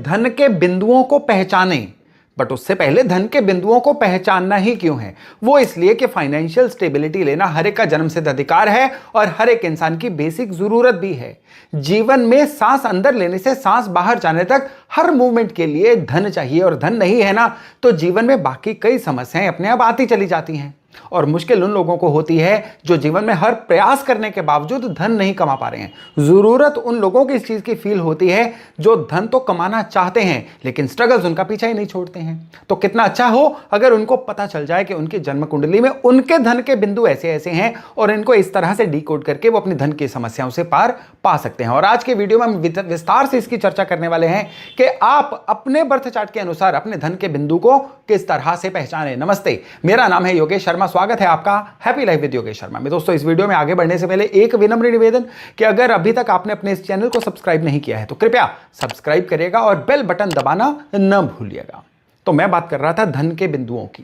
धन के बिंदुओं को पहचानें। बट उससे पहले धन के बिंदुओं को पहचानना ही क्यों है? वो इसलिए कि फाइनेंशियल स्टेबिलिटी लेना हर एक का जन्मसिद्ध अधिकार है और हर एक इंसान की बेसिक जरूरत भी है। जीवन में सांस अंदर लेने से सांस बाहर जाने तक हर मूवमेंट के लिए धन चाहिए, और धन नहीं है ना तो जीवन में बाकी कई समस्याएं अपने आप आती चली जाती हैं। और मुश्किल उन लोगों को होती है जो जीवन में हर प्रयास करने के बावजूद धन नहीं कमा पा रहे हैं। जरूरत उन लोगों की इस चीज की फील होती है जो धन तो कमाना चाहते हैं लेकिन स्ट्रगल्स उनका पीछा ही नहीं छोड़ते हैं। तो कितना अच्छा हो अगर उनको पता चल जाए कि उनकी जन्म कुंडली में उनके धन के बिंदु ऐसे ऐसे हैं और इनको इस तरह से डिकोड करके वो अपनी धन की समस्याओं से पार पा सकते हैं। और आज के वीडियो में हम विस्तार से इसकी चर्चा करने वाले हैं कि आप अपने बर्थ चार्ट के अनुसार अपने धन के बिंदु को किस तरह से पहचानें। नमस्ते, मेरा नाम है योगेश शर्मा। स्वागत है आपका happy life with Yogesh Sharma में। दोस्तों, इस वीडियो में आगे बढ़ने से पहले एक विनम्र निवेदन कि अगर अभी तक आपने अपने इस चैनल को सब्सक्राइब नहीं किया है तो कृपया सब्सक्राइब करिएगा और बेल बटन दबाना न भूलिएगा। तो मैं बात कर रहा था धन के बिंदुओं की।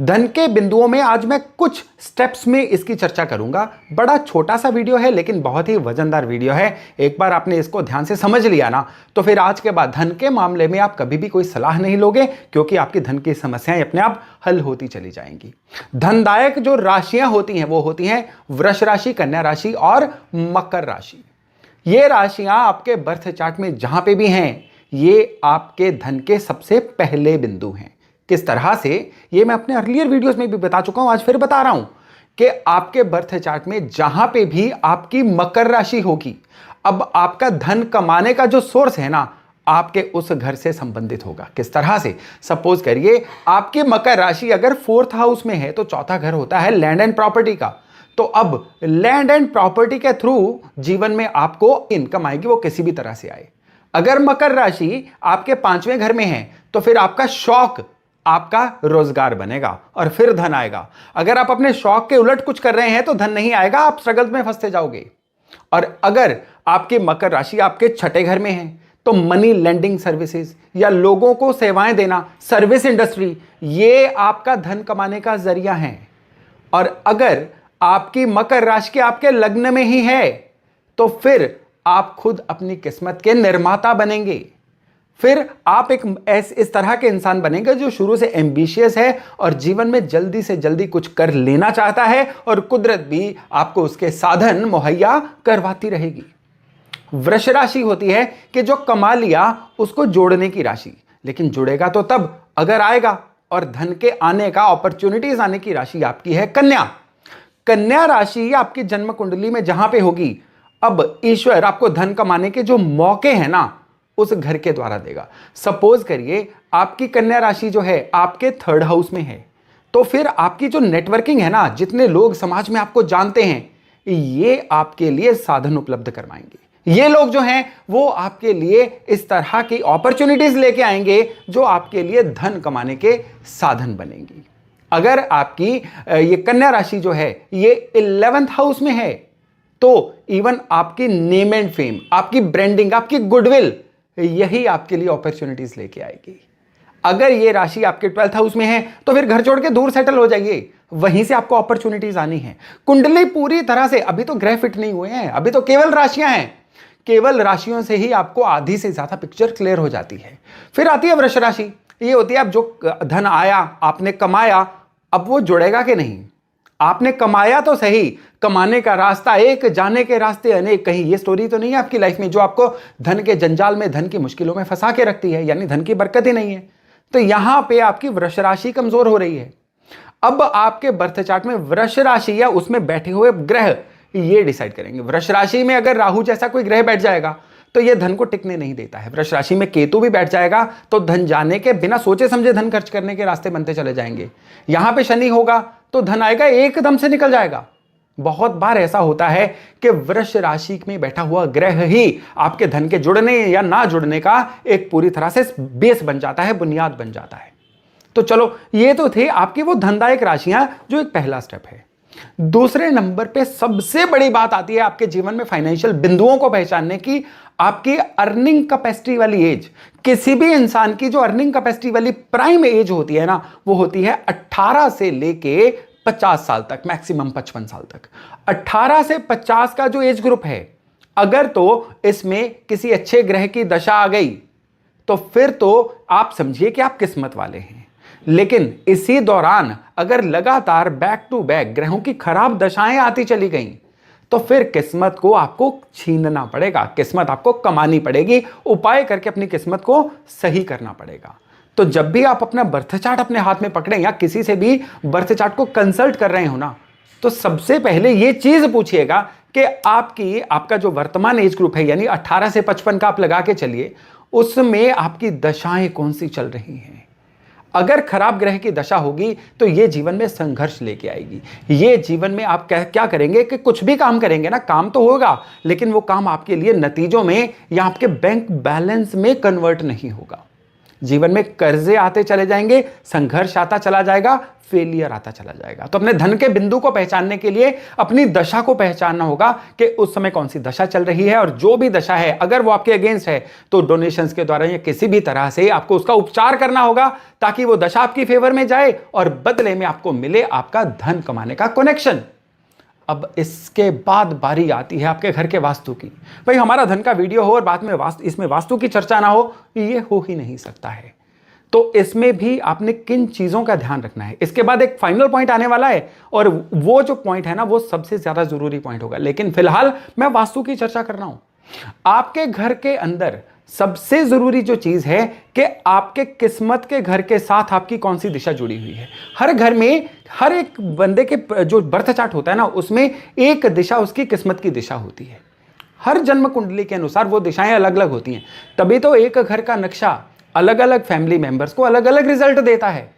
धन के बिंदुओं में आज मैं कुछ स्टेप्स में इसकी चर्चा करूंगा। बड़ा छोटा सा वीडियो है लेकिन बहुत ही वजनदार वीडियो है। एक बार आपने इसको ध्यान से समझ लिया ना तो फिर आज के बाद धन के मामले में आप कभी भी कोई सलाह नहीं लोगे, क्योंकि आपकी धन की समस्याएं अपने आप हल होती चली जाएंगी। धनदायक जो राशियां होती हैं वो होती हैं वृष राशि, कन्या राशि और मकर राशि। ये राशियां आपके बर्थ चार्ट में जहां पे भी हैं ये आपके धन के सबसे पहले बिंदु हैं। किस तरह से, ये मैं अपने अर्लियर वीडियोस में भी बता चुका हूं, आज फिर बता रहा हूं कि आपके बर्थ चार्ट में जहां पे भी आपकी मकर राशि होगी, अब आपका धन कमाने का जो सोर्स है ना आपके उस घर से संबंधित होगा। किस तरह से, सपोज करिए आपकी मकर राशि अगर 4th हाउस में है तो चौथा घर होता है लैंड एंड प्रॉपर्टी का। तो अब लैंड एंड प्रॉपर्टी के थ्रू जीवन में आपको इनकम आएगी, वो किसी भी तरह से आए। अगर मकर राशि आपके 5वें घर में है तो फिर आपका शौक आपका रोजगार बनेगा और फिर धन आएगा। अगर आप अपने शौक के उलट कुछ कर रहे हैं तो धन नहीं आएगा, आप स्ट्रगल में फंसते जाओगे। और अगर आपकी मकर राशि आपके 6ठे घर में है तो मनी लेंडिंग सर्विसेज या लोगों को सेवाएं देना, सर्विस इंडस्ट्री, ये आपका धन कमाने का जरिया है। और अगर आपकी मकर राशि आपके लग्न में ही है तो फिर आप खुद अपनी किस्मत के निर्माता बनेंगे। फिर आप एक इस तरह के इंसान बनेंगे जो शुरू से एम्बिशियस है और जीवन में जल्दी से जल्दी कुछ कर लेना चाहता है, और कुदरत भी आपको उसके साधन मुहैया करवाती रहेगी। वृष राशि होती है कि जो कमा लिया उसको जोड़ने की राशि, लेकिन जुड़ेगा तो तब अगर आएगा। और धन के आने का, अपॉर्चुनिटीज आने की राशि आपकी है कन्या। कन्या राशि आपकी जन्म कुंडली में जहां पे होगी, अब ईश्वर आपको धन कमाने के जो मौके हैं ना उस घर के द्वारा देगा। सपोज करिए आपकी कन्या राशि जो है आपके 3rd हाउस में है तो फिर आपकी जो नेटवर्किंग है ना, जितने लोग समाज में आपको जानते हैं, ये आपके लिए साधन उपलब्ध करवाएंगे। ये लोग जो हैं वो आपके लिए इस तरह की अपॉर्चुनिटीज लेके आएंगे जो आपके लिए धन कमाने के साधन बनेंगी। अगर आपकी ये कन्या राशि जो है ये 11th हाउस में है तो इवन आपकी नेम एंड फेम, आपकी ब्रांडिंग, आपकी गुडविल, यही आपके लिए अपॉर्चुनिटीज लेके आएगी। अगर ये राशि आपके 12th हाउस में है तो फिर घर छोड़ के दूर सेटल हो जाइए, वहीं से आपको अपॉर्चुनिटीज आनी है। कुंडली पूरी तरह से, अभी तो ग्रह फिट नहीं हुए हैं, अभी तो केवल राशियां हैं। केवल राशियों से ही आपको आधी से ज्यादा पिक्चर क्लियर हो जाती है। फिर आती है वृष राशि। ये होती है अब जो धन आया, आपने कमाया, अब वो जुड़ेगा कि नहीं। आपने कमाया तो सही, कमाने का रास्ता एक, जाने के रास्ते अनेक। कहीं ये स्टोरी तो नहीं है आपकी लाइफ में जो आपको धन के जंजाल में, धन की मुश्किलों में फंसा के रखती है, यानी धन की बरकत ही नहीं है। तो यहां पे आपकी वृष राशि कमजोर हो रही है। अब आपके बर्थ चार्ट में वृष राशि या उसमें बैठे हुए ग्रह ये डिसाइड करेंगे। वृष राशि में अगर राहु जैसा कोई ग्रह बैठ जाएगा तो ये धन को टिकने नहीं देता है। वृष राशि में केतु भी बैठ जाएगा तो धन जाने के बिना सोचे समझे धन खर्च करने के रास्ते बनते चले जाएंगे। यहां पे शनि होगा तो धन आएगा एकदम से निकल जाएगा। बहुत बार ऐसा होता है कि वृष राशि में बैठा हुआ ग्रह ही आपके धन के जुड़ने या ना जुड़ने का एक पूरी तरह से बेस बन जाता है, बुनियाद बन जाता है। तो चलो, ये तो थे आपकी वो धनदायक राशियां जो एक पहला स्टेप है। दूसरे नंबर पे सबसे बड़ी बात आती है आपके जीवन में फाइनेंशियल बिंदुओं को पहचानने की, आपकी अर्निंग कैपेसिटी वाली एज। किसी भी इंसान की जो अर्निंग कैपेसिटी वाली प्राइम एज होती है ना, वो होती है 18 से लेके 50 साल तक, मैक्सिमम 55 साल तक। 18 से 50 का जो एज ग्रुप है, अगर तो इसमें किसी अच्छे ग्रह की दशा आ गई तो फिर तो आप समझिए कि आप किस्मत वाले हैं। लेकिन इसी दौरान अगर लगातार बैक टू बैक ग्रहों की खराब दशाएं आती चली गईं, तो फिर किस्मत को आपको छीनना पड़ेगा, किस्मत आपको कमानी पड़ेगी, उपाय करके अपनी किस्मत को सही करना पड़ेगा। तो जब भी आप अपना बर्थ चार्ट अपने हाथ में पकड़ें या किसी से भी बर्थ चार्ट को कंसल्ट कर रहे हो ना, तो सबसे पहले यह चीज पूछिएगा कि आपका जो वर्तमान एज ग्रुप है यानी 18 से 55 का आप लगा के चलिए, उसमें आपकी दशाएं कौन सी चल रही हैं। अगर खराब ग्रह की दशा होगी तो यह जीवन में संघर्ष लेके आएगी। ये जीवन में आप क्या करेंगे कि कुछ भी काम करेंगे ना, काम तो होगा लेकिन वो काम आपके लिए नतीजों में या आपके बैंक बैलेंस में कन्वर्ट नहीं होगा। जीवन में कर्जे आते चले जाएंगे, संघर्ष आता चला जाएगा, फेलियर आता चला जाएगा। तो अपने धन के बिंदु को पहचानने के लिए अपनी दशा को पहचानना होगा कि उस समय कौन सी दशा चल रही है, और जो भी दशा है अगर वो आपके अगेंस्ट है तो डोनेशंस के द्वारा या किसी भी तरह से आपको उसका उपचार करना होगा ताकि वो दशा आपकी फेवर में जाए और बदले में आपको मिले आपका धन कमाने का कनेक्शन। अब इसके बाद बारी आती है आपके घर के वास्तु की। भाई हमारा धन का वीडियो हो और बाद में इसमें वास्तु की चर्चा ना हो, ये हो ही नहीं सकता है। तो इसमें भी आपने किन चीजों का ध्यान रखना है। इसके बाद एक फाइनल पॉइंट आने वाला है और वो जो पॉइंट है ना, वो सबसे ज्यादा जरूरी पॉइंट होगा, लेकिन फिलहाल मैं वास्तु की चर्चा कर रहा हूं। आपके घर के अंदर सबसे जरूरी जो चीज है कि आपके किस्मत के घर के साथ आपकी कौन सी दिशा जुड़ी हुई है। हर घर में हर एक बंदे के जो बर्थ चार्ट होता है ना, उसमें एक दिशा उसकी किस्मत की दिशा होती है। हर जन्म कुंडली के अनुसार वो दिशाएं अलग अलग होती हैं, तभी तो एक घर का नक्शा अलग अलग फैमिली मेंबर्स को अलग अलग रिजल्ट देता है।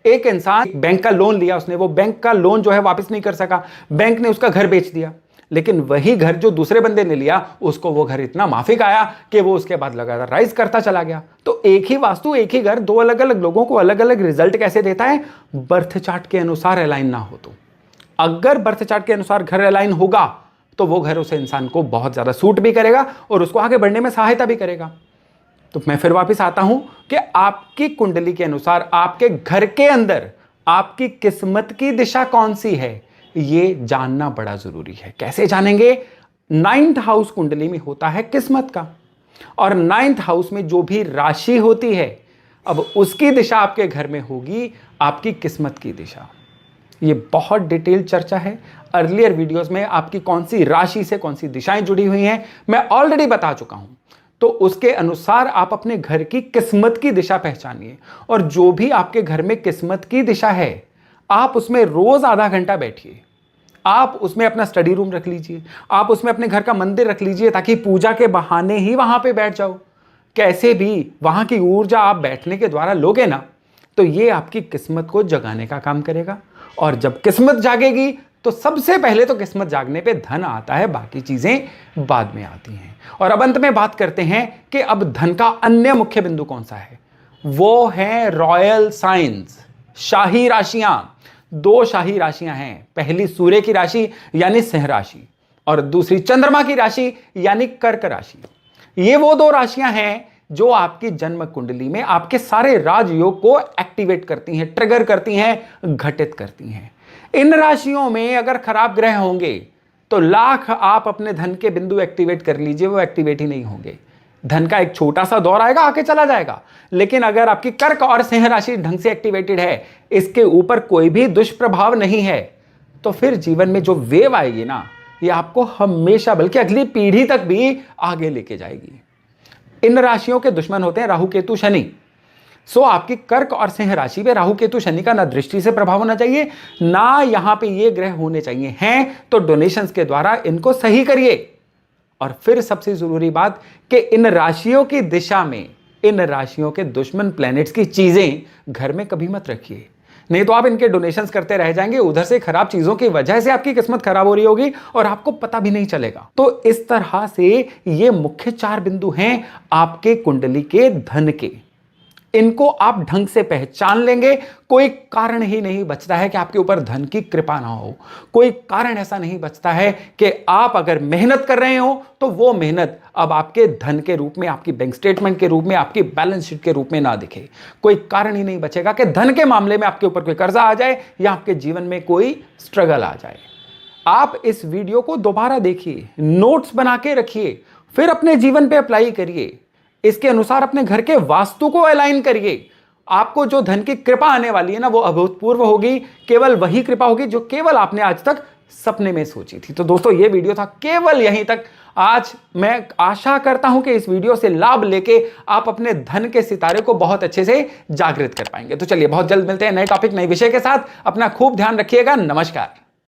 एक इंसान बैंक का लोन लिया, उसने वो बैंक का लोन जो है वापस नहीं कर सका, बैंक ने उसका घर बेच दिया, लेकिन वही घर जो दूसरे बंदे ने लिया उसको वो घर इतना माफिक आया कि वो उसके बाद लगातार राइज करता चला गया। तो एक ही वास्तु एक ही घर दो अलग अलग लोगों को अलग अलग रिजल्ट कैसे देता है? बर्थ चार्ट के अनुसार अलाइन ना हो तो। अगर बर्थ चार्ट के अनुसार घर अलाइन होगा तो वो घर उस इंसान को बहुत ज्यादा सूट भी करेगा और उसको आगे बढ़ने में सहायता भी करेगा। तो मैं फिर वापस आता हूं कि आपकी कुंडली के अनुसार आपके घर के अंदर आपकी किस्मत की दिशा कौन सी है, ये जानना बड़ा जरूरी है। कैसे जानेंगे? 9th हाउस कुंडली में होता है किस्मत का, और 9th हाउस में जो भी राशि होती है अब उसकी दिशा आपके घर में होगी आपकी किस्मत की दिशा। ये बहुत डिटेल चर्चा है। अर्लियर वीडियोस में आपकी कौन सी राशि से कौन सी दिशाएं जुड़ी हुई हैं मैं ऑलरेडी बता चुका हूं। तो उसके अनुसार आप अपने घर की किस्मत की दिशा पहचानिए, और जो भी आपके घर में किस्मत की दिशा है आप उसमें रोज आधा घंटा बैठिए। आप उसमें अपना स्टडी रूम रख लीजिए, आप उसमें अपने घर का मंदिर रख लीजिए ताकि पूजा के बहाने ही वहां पे बैठ जाओ। कैसे भी वहां की ऊर्जा आप बैठने के द्वारा लोगे ना, तो ये आपकी किस्मत को जगाने का काम करेगा। और जब किस्मत जागेगी तो सबसे पहले तो किस्मत जागने पे धन आता है, बाकी चीजें बाद में आती हैं। और अब अंत में बात करते हैं कि अब धन का अन्य मुख्य बिंदु कौन सा है। वो है रॉयल साइंस, शाही राशियां। 2 शाही राशियां हैं, पहली सूर्य की राशि यानी सिंह राशि और दूसरी चंद्रमा की राशि यानी कर्क राशि। ये वो 2 राशियां हैं जो आपकी जन्म कुंडली में आपके सारे राजयोग को एक्टिवेट करती हैं, ट्रिगर करती हैं, घटित करती हैं। इन राशियों में अगर खराब ग्रह होंगे तो लाख आप अपने धन के बिंदु एक्टिवेट कर लीजिए, वो एक्टिवेट ही नहीं होंगे। धन का एक छोटा सा दौर आएगा, आके चला जाएगा। लेकिन अगर आपकी कर्क और सिंह राशि ढंग से एक्टिवेटेड है, इसके ऊपर कोई भी दुष्प्रभाव नहीं है, तो फिर जीवन में जो वेव आएगी ना, ये आपको हमेशा बल्कि अगली पीढ़ी तक भी आगे लेके जाएगी। इन राशियों के दुश्मन होते हैं राहु केतु शनि। सो आपकी कर्क और सिंह राशि पे राहु केतु शनि का ना दृष्टि से प्रभाव होना चाहिए, ना यहां पे ये ग्रह होने चाहिए। हैं तो डोनेशंस के द्वारा इनको सही करिए। और फिर सबसे जरूरी बात कि इन राशियों की दिशा में इन राशियों के दुश्मन प्लैनेट्स की चीजें घर में कभी मत रखिए, नहीं तो आप इनके डोनेशंस करते रह जाएंगे। उधर से खराब चीजों की वजह से आपकी किस्मत खराब हो रही होगी और आपको पता भी नहीं चलेगा। तो इस तरह से ये मुख्य 4 बिंदु हैं आपके कुंडली के धन के। इनको आप ढंग से पहचान लेंगे, कोई कारण ही नहीं बचता है कि आपके ऊपर धन की कृपा ना हो। कोई कारण ऐसा नहीं बचता है कि आप अगर मेहनत कर रहे हो तो वो मेहनत अब आपके धन के रूप में, आपकी बैंक स्टेटमेंट के रूप में, आपकी बैलेंस शीट के रूप में ना दिखे। कोई कारण ही नहीं बचेगा कि धन के मामले में आपके ऊपर कोई कर्जा आ जाए या आपके जीवन में कोई स्ट्रगल आ जाए। आप इस वीडियो को दोबारा देखिए, नोट्स बना के रखिए, फिर अपने जीवन पे अप्लाई करिए। इसके अनुसार अपने घर के वास्तु को अलाइन करिए। आपको जो धन की कृपा आने वाली है ना, वो अभूतपूर्व होगी। केवल वही कृपा होगी जो केवल आपने आज तक सपने में सोची थी। तो दोस्तों, ये वीडियो था केवल यहीं तक। आज मैं आशा करता हूं कि इस वीडियो से लाभ लेके आप अपने धन के सितारे को बहुत अच्छे से जागृत कर पाएंगे। तो चलिए, बहुत जल्द मिलते हैं नए टॉपिक, नए विषय के साथ। अपना खूब ध्यान रखिएगा। नमस्कार।